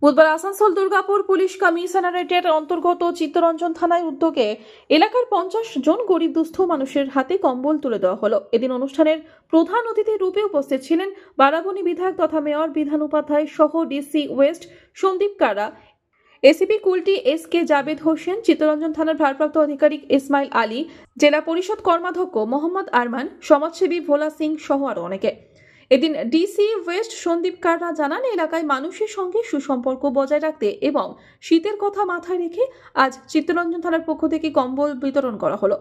বুধবার আসানসোল দুর্গাপুর পুলিশ কমিশনারেটের অন্তর্গত চিত্তরঞ্জন থানায় উদ্যোগে এলাকার 50 জন গরিব দুস্থ মানুষের হাতে কম্বল তুলে দেওয়া হলো। এদিন অনুষ্ঠানের প্রধান অতিথি রূপে উপস্থিত ছিলেন বারাবণী বিধায়ক তথা মেয়র বিধান উপাধ্যায় সহ ডিসি ওয়েস্ট সন্দীপ কারা, এসিপি কুলটি এস.কে. জাবেদ হোসেন, চিত্তরঞ্জন থানার ভারপ্রাপ্ত আধিকারিক ইসমাইল আলী, জেলা পরিষদ কর্মাধ্যক্ষ মোহাম্মদ আরমান, সমাজসেবী ভোলা সিং সহ আরো অনেকে। এদিন ডিসি ওয়েস্ট সন্দীপ কাররা জানান, এলাকায় মানুষের সঙ্গে সুসম্পর্ক বজায় রাখতে এবং শীতের কথা মাথায় রেখে আজ চিত্তরঞ্জন থানার পক্ষ থেকে কম্বল বিতরণ করা হলো।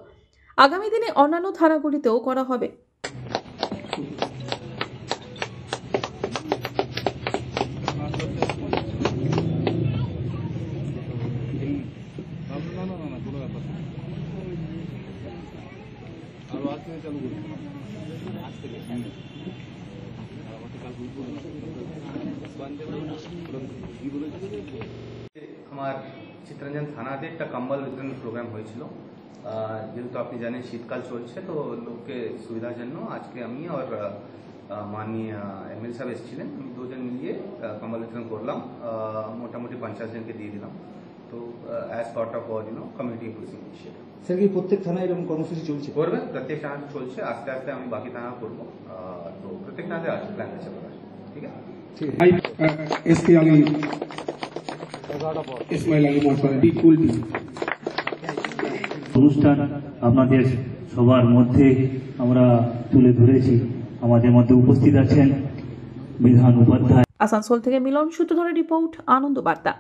আগামী দিনে অন্যান্য থানাগুলিতেও করা হবে। আমার চিত্তরঞ্জন থানাতে একটা কম্বল বিতরণ প্রোগ্রাম হয়েছিল। যেহেতু আপনি জানেন শীতকাল চলছে, তো লোককে সুবিধার জন্য আজকে আমি আর মাননীয় এমএলএ সাহেব এসেছিলেন, আমি দুজন মিলিয়ে কম্বল বিতরণ করলাম। মোটামুটি 50 জনকে দিয়ে দিলাম। তো as part of community policing initiative. Sir, কি প্রত্যেক থানায় এরকম কর্মসূচি চলছে? করবে, প্রত্যেক থানা চলছে। আস্তে আস্তে আমি বাকি থানা করবো। তো প্রত্যেক থানাতে আছে, প্ল্যান আছে। ঠিক আছে, এসকে আলী, ইসমাইল আলী মহাশয়, কুলটি অনুষ্ঠান আপনাদের সবার মধ্যে আমরা তুলে ধরেছি। আমাদের মধ্যে উপস্থিত আছেন বিধান উপাধ্যায়। আসানসোল থেকে মিলন সূত্রধরের রিপোর্ট, আনন্দ বার্তা।